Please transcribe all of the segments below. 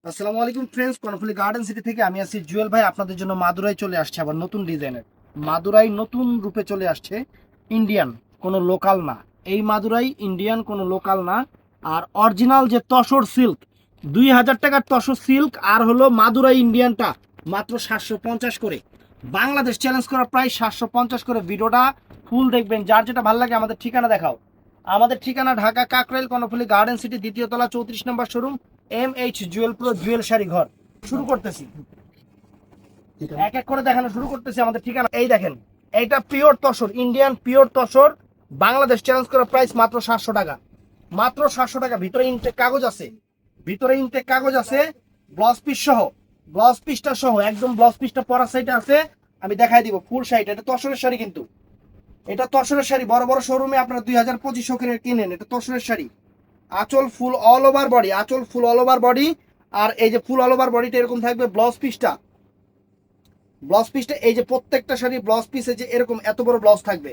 আসসালামু আলাইকুম friends, Karnaphuli garden city থেকে আমি আছি জুয়েল ভাই। আপনাদের জন্য মাদুরাই চলে আসছে, আবার নতুন ডিজাইনের মাদুরাই নতুন রূপে চলে আসছে। ইন্ডিয়ান, কোনো লোকাল না। এই মাদুরাই ইন্ডিয়ান, কোনো লোকাল না। আর অরিজিনাল যে তসর সিল্ক, 2000 টাকার তসর সিল্ক, আর হলো মাদুরাই ইন্ডিয়ানটা মাত্র 750 করে। বাংলাদেশ চ্যালেঞ্জ করা প্রায় 750 করে। ভিডিওটা ফুল দেখবেন, যার যেটা ভালো লাগে। আমাদের ঠিকানা দেখাও। আমাদের ঠিকানা ঢাকা কাকরাইল, কর্ণফুলী গার্ডেন সিটি, দ্বিতীয় তলা, 34 নম্বর showroom, MH jewel pro jewel sari ঘর। শুরু করতেছি, এক এক করে দেখানো শুরু করতেছি। আমাদের ঠিকানা এই দেখেন, এইটা pure tussar, Indian pure tussar. Bangladesh challenge করা প্রাইস মাত্র 700 টাকা। মাত্র 700 টাকা। ভিতরে ইনটেক কাগজ আছে, ভিতরে ইনটেক কাগজ আছে, ব্লাউজ পিস সহ। ব্লাউজ পিসটা সহ একদম, ব্লাউজ পিসটা পরা সাইডে আছে। আমি দেখাই দিব ফুল শাড়িটা। এটা তসরের শাড়ি, কিন্তু এটা তসরের শাড়ি। বড় বড় শোরুমে আপনারা 2000-2500 করে কিনেন, এটা তসরের শাড়ি। আঁচল ফুল অল ওভার বডি, আঁচল ফুল অল ওভার বডি। আর এই যে ফুল অল ওভার বডিটা এরকম থাকবে। ব্লাউজ পিসটা, ব্লাউজ পিসটা এই যে প্রত্যেকটা শাড়ি ব্লাউজ পিসে যে এরকম এত বড় ব্লাউজ থাকবে।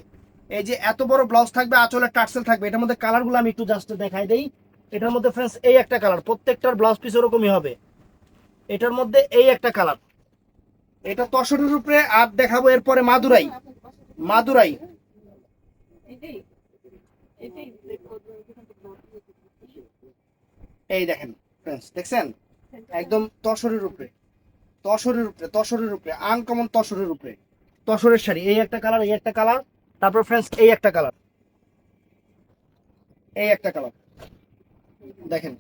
এই যে এত বড় ব্লাউজ থাকবে, আঁচলের টার্সেল থাকবে। এটার মধ্যে কালারগুলো আমি একটু জাস্ট দেখাই দেই। এটার মধ্যে ফ্রেন্ডস এই একটা কালার, প্রত্যেকটার ব্লাউজ পিস এরকমই হবে। এটার মধ্যে এই একটা কালার, এটা তসরের উপরে। আর দেখাবো এরপরে মাদুরাই। মাদুরাই এই দেখেন ফ্রেন্ডস, দেখছেন? একদম তসরের উপরে, তসরের উপরে, তসরের উপরে, আনকমন তসরের উপরে। তসরের শাড়ি, এই একটা কালার, এই একটা কালার। তারপর ফ্রেন্ডস এই একটা কালার, এই একটা কালার দেখেন,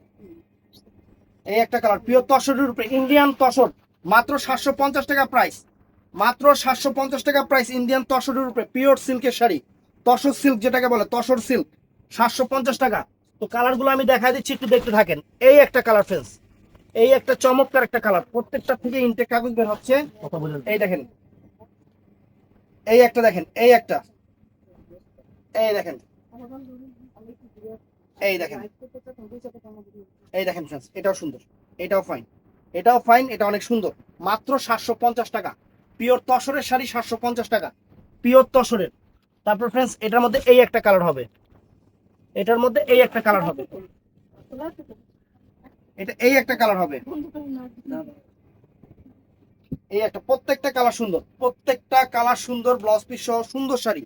এই একটা কালার। পিওর তসরের উপরে, ইন্ডিয়ান তসর। মাত্র 750 টাকা প্রাইস। মাত্র 750 টাকা প্রাইস, ইন্ডিয়ান তসরের উপরে পিওর সিল্কের শাড়ি। তসর সিল্ক যেটাকে বলে, তসর সিল্ক, 750 টাকা। তো কালারগুলো আমি দেখাই দিচ্ছি, একটু দেখতে থাকেন। এই একটা কালার ফ্রেন্ডস, এই একটা চমৎকার একটা কালার। প্রত্যেকটা থেকে ইনটেক কাগজ বের হচ্ছে। এই দেখেন, এই একটা দেখেন, এই একটা, এই দেখেন, এই দেখেন, এই দেখেন ফ্রেন্ডস, এটাও সুন্দর, এটাও ফাইন, এটাও ফাইন, এটা অনেক সুন্দর। মাত্র 750 টাকা। পিওর তসরের শাড়ি 750 টাকা, পিওর তসরের। তারপর ফ্রেন্ডস এটার মধ্যে এই একটা কালার হবে, এটার মধ্যে এই একটা কালার হবে, এটা এই একটা কালার হবে, এই একটা। প্রত্যেকটা কালার সুন্দর, প্রত্যেকটা কালার সুন্দর। ব্লাউজ পিস সহ সুন্দর শাড়ি,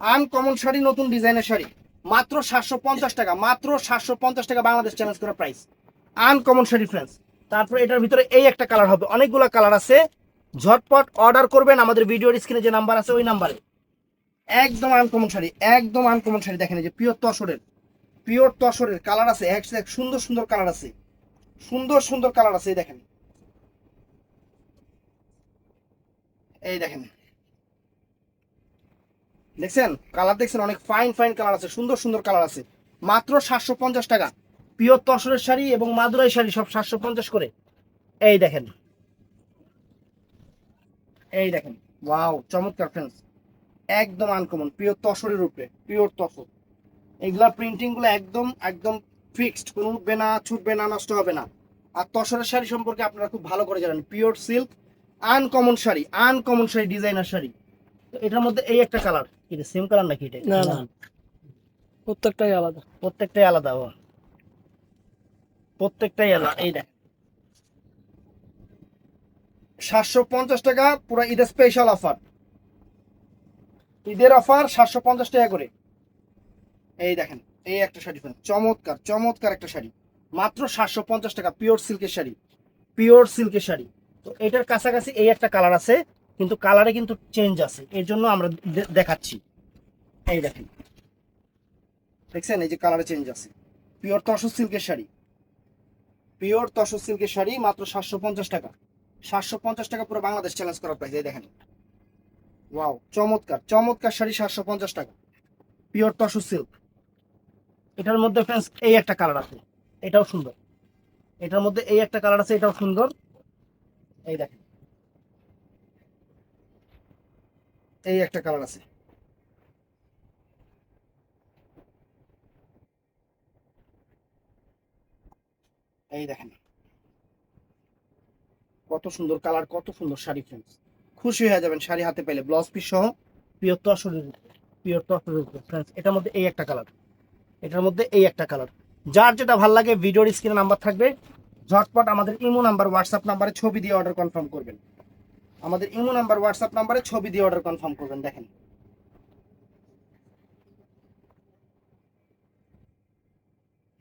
আনকমন শাড়ি, নতুন ডিজাইনের শাড়ি। মাত্র 750 টাকা, মাত্র 750 টাকা। বাংলাদেশ চ্যালেঞ্জ করা প্রাইস, আনকমন শাড়ি ফ্রেন্ডস। তারপরে এটার ভিতরে এই একটা কালার হবে, অনেকগুলো কালার আছে। ঝটপট অর্ডার করবেন আমাদের ভিডিওর স্ক্রিনে যে নাম্বার আছে ওই নাম্বারে। একদম আনকমন শাড়ি, একদম আনকমন শাড়ি। দেখেন এই যে পিওর তসরের, পিওর তসরের কালার আছে, এক এক সুন্দর সুন্দর কালার আছে, সুন্দর সুন্দর কালার আছে। এই দেখেন, এই দেখেন, দেখছেন কালার? দেখছেন অনেক ফাইন ফাইন কালার আছে, সুন্দর সুন্দর কালার আছে। মাত্র 750 টাকা। পিওর তসরের শাড়ি এবং মাদুরাই শাড়ি সব 750 করে। এই দেখেন, এই দেখেন, ওয়াও চমৎকার ফ্রেন্ডস। একদম আনকমন, পিওর তসরের উপরে, পিওর তসর। এগুলা প্রিন্টিং গুলো একদম একদম ফিক্সড, কোনো উঠবে না, ছুটবে না, নষ্ট হবে না। আর তসরের শাড়ি সম্পর্কে আপনারা খুব ভালো করে জানেন, pure silk, uncommon sari, uncommon sari, designer sari. তো এটার মধ্যে এই একটা কালার, এটা সেম কালার নাকি? এটা না না, প্রত্যেকটাই আলাদা। প্রত্যেকটাই আলাদা, ও প্রত্যেকটাই আলাদা। এই দেখ, 750 টাকা পুরো ঈদের স্পেশাল অফার, ঈদের অফার 750 টাকা করে। এই দেখেন, এই একটা শাড়ি ফ্রেন্ড, চমৎকার চমৎকার একটা শাড়ি। মাত্র 750 টাকা, পিওর সিল্কের শাড়ি, পিওর সিল্কের শাড়ি। তো এটার কাছাকাছি এই একটা কালার আছে, কিন্তু কালারে কিন্তু চেঞ্জ আছে, এর জন্য আমরা দেখাচ্ছি। এই দেখেন, দেখছেন এই যে কালারে চেঞ্জ আছে। পিওর তসর সিল্কের শাড়ি, পিওর তসর সিল্কের শাড়ি, মাত্র 750 টাকা। 750 টাকা পুরো বাংলাদেশ চ্যালেঞ্জ করা প্রাইস। এই দেখেন, ওয়াও চমৎকার চমৎকার শাড়ি, 750 টাকা, পিওর তসর সিল্ক। এটার মধ্যে ফ্রেন্ডস এই একটা কালার আছে, এটাও সুন্দর। এটার মধ্যে এই একটা কালার আছে, এটাও সুন্দর। এই দেখেন, এই একটা কালার আছে, এই দেখেন কত সুন্দর কালার, কত সুন্দর শাড়ি ফ্রেন্ডস। খুশি হয়ে যাবেন শাড়ি হাতে পেলে, ব্লাউজ পিস সহ। পিওর তসরের, পিওর তসরের ফ্রেন্ডস। এটার মধ্যে এই একটা কালার, এটার মধ্যে এই একটা কালার। যার যেটা ভালো লাগে ভিডিওর স্ক্রিনে নাম্বার থাকবে, ঝটপট আমাদের ইমো নাম্বার হোয়াটসঅ্যাপ নাম্বারে ছবি দিয়ে অর্ডার কনফার্ম করবেন। আমাদের ইমো নাম্বার হোয়াটসঅ্যাপ নাম্বারে ছবি দিয়ে অর্ডার কনফার্ম করবেন। দেখেন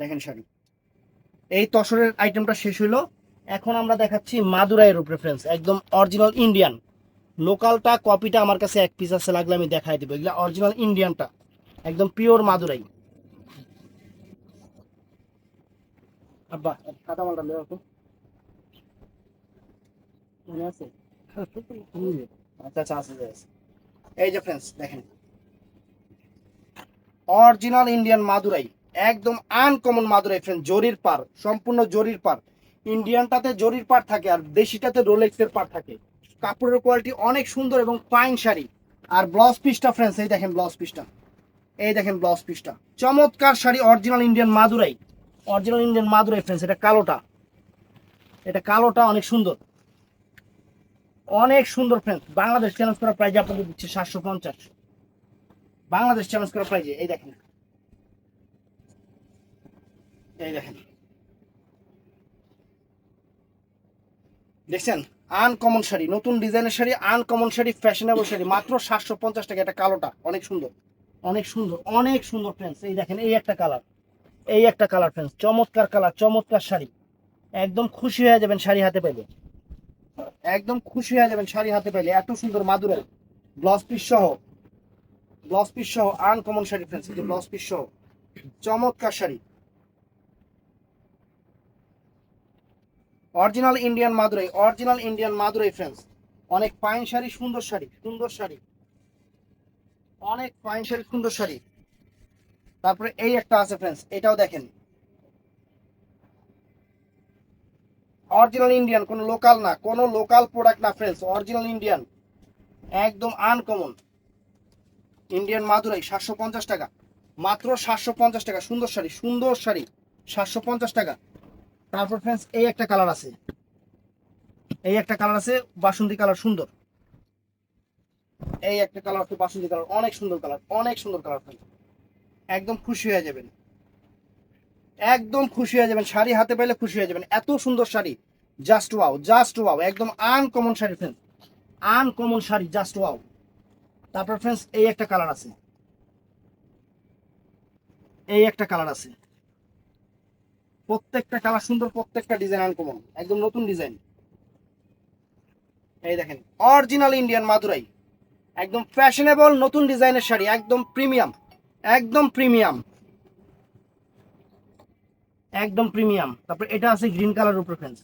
দেখেন শাড়ি, এই তসরের আইটেমটা শেষ হইলো। এখন আমরা দেখাচ্ছি মাদুরাইয়ের উপরে ফ্রেন্ডস, একদম অরিজিনাল ইন্ডিয়ান। লোকালটা কপিটা আমার কাছে এক পিস আছে, লাগলে আমি দেখাই দেবো। এগুলা অরিজিনাল ইন্ডিয়ানটা, একদম পিওর মাদুরাই। আব্বা কাঁচা মালটা লেও তো, মনে আছে? আচ্ছা আচ্ছা আছে আছে। এই যে ফ্রেন্ডস দেখেন, অরিজিনাল ইন্ডিয়ান মাদুরাই, একদম আনকমন মাদুরাই ফ্রেন্ড। জরির পার, সম্পূর্ণ জরির পার। ইন্ডিয়ানটাতে জরির পার থাকে আর দেশিটাতে রোলেক্সের পার থাকে। কাপড়ের কোয়ালিটি অনেক সুন্দর এবং ফাইন শাড়ি। আর ব্লাউজ পিসটা ফ্রেন্ডস, এই দেখেন ব্লাউজ পিসটা, এই দেখেন ব্লাউজ পিসটা, চমৎকার sari. Original Indian Madurai, original Indian Madurai friends. এটা কালোটা, এটা কালোটা অনেক সুন্দর, অনেক সুন্দর ফ্রেন্ডস। বাংলাদেশ চ্যালেঞ্জ করা প্রাইজে আপনাদের দিচ্ছে 750। বাংলাদেশ চ্যালেঞ্জ করা প্রাইজে। এই দেখেন, এই দেখেন, দেখছেন? আনকমন শাড়ি, নতুন ডিজাইনের শাড়ি, আনকমন শাড়ি, ফ্যাশনেবল শাড়ি, মাত্র 750 টাকা। এটা কালোটা অনেক সুন্দর, অনেক সুন্দর, অনেক সুন্দর ফ্রেন্ডস। এই দেখেন, এই একটা কালার, এই একটা কালার ফ্রেন্ডস, চমৎকার কালার, চমৎকার শাড়ি। একদম খুশি হয়ে যাবেন শাড়ি হাতে পাইলে, একদম খুশি হয়ে যাবেন শাড়ি হাতে পাইলে। এত সুন্দর মাদুরাই, ব্লাউজ পিস সহ, ব্লাউজ পিস সহ আনকমন শাড়ি ফ্রেন্ডস। এই যে ব্লাউজ পিস সহ চমৎকার sari, original Indian Madurai, original Indian Madurai friends. অনেক ফাইন শাড়ি, সুন্দর শাড়ি, সুন্দর শাড়ি, অনেক ফাইন শাড়ি, সুন্দর শাড়ি। তারপরে এই একটা আছে ফ্রেন্ডস, এটাও দেখেন, অরিজিনাল ইন্ডিয়ান, কোনো লোকাল না, কোনো লোকাল প্রোডাক্ট না ফ্রেন্ডস, অরিজিনাল ইন্ডিয়ান, একদম আনকমন ইন্ডিয়ান মাদুরাই। 750 টাকা, মাত্র 750 টাকা। সুন্দর শাড়ি, সুন্দর শাড়ি, 750 টাকা। তারপর ফ্রেন্ডস এই একটা কালার আছে, এই একটা কালার আছে বাসন্তী কালার, সুন্দর। এই একটা কালার তো বাসন্তী কালার, অনেক সুন্দর কালার, অনেক সুন্দর কালার ফ্রেন্ডস। একদম খুশি হয়ে যাবেন, একদম খুশি হয়ে যাবেন, শাড়ি হাতে পাইলে খুশি হয়ে যাবেন। এত সুন্দর sari, just wow, just wow, একদম uncommon sari friends, uncommon sari, just wow. তারপর ফ্রেন্ডস এই একটা কালার আছে, এই একটা কালার আছে, প্রত্যেকটা কালার সুন্দর, প্রত্যেকটা ডিজাইন আনকমন, একদম নতুন ডিজাইন। এই দেখেন, অরিজিনাল ইন্ডিয়ান মাদুরাই, একদম ফ্যাশনেবল নতুন ডিজাইনের শাড়ি, একদম প্রিমিয়াম, একদম প্রিমিয়াম, একদম প্রিমিয়াম। তারপর এটা আছে গ্রিন কালারের উপরে ফ্রেন্ডস,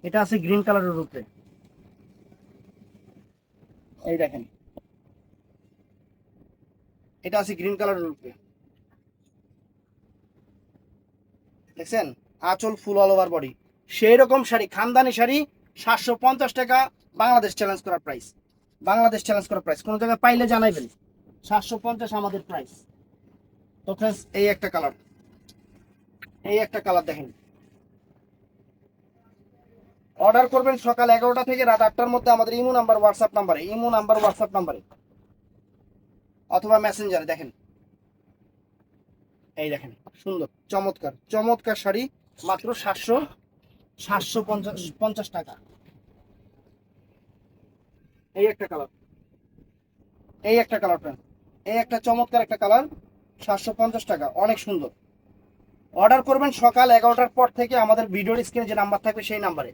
এটা আছে গ্রিন কালারের উপরে, এই দেখেন, এটা আছে গ্রিন কালারের উপরে, দেখছেন? আঁচল ফুল অল ওভার বডি, সেই রকম শাড়ি, খানদানি শাড়ি, 750 টাকা। বাংলাদেশ চ্যালেঞ্জ করার প্রাইস, বাংলাদেশ চ্যালেঞ্জ করার প্রাইস। কোনো জায়গায় পাইলে জানাইবেন, 750 আমাদের প্রাইস। তো ফ্রেন্ডস এই একটা কালার, এই একটা কালার দেখেন। অর্ডার করবেন সকাল 11টা থেকে রাত 8টার মধ্যে আমাদের ইমো নাম্বার হোয়াটসঅ্যাপ নাম্বারে, ইমো নাম্বার হোয়াটসঅ্যাপ নাম্বারে অথবা মেসেঞ্জারে। দেখেন, এই দেখেন, সুন্দর চমৎকার চমৎকার শাড়ি, মাত্র 750 টাকা। এই একটা কালার, এই একটা কালার ফ্রেন্ড, এই একটা চমৎকার একটা কালার, 750 টাকা, অনেক সুন্দর। অর্ডার করবেন সকাল 11টার পর থেকে আমাদের ভিডিওর স্ক্রিনে যে নাম্বার থাকবে সেই নাম্বারে।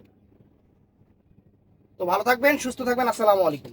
তো ভালো থাকবেন, সুস্থ থাকবেন, আসসালামু আলাইকুম।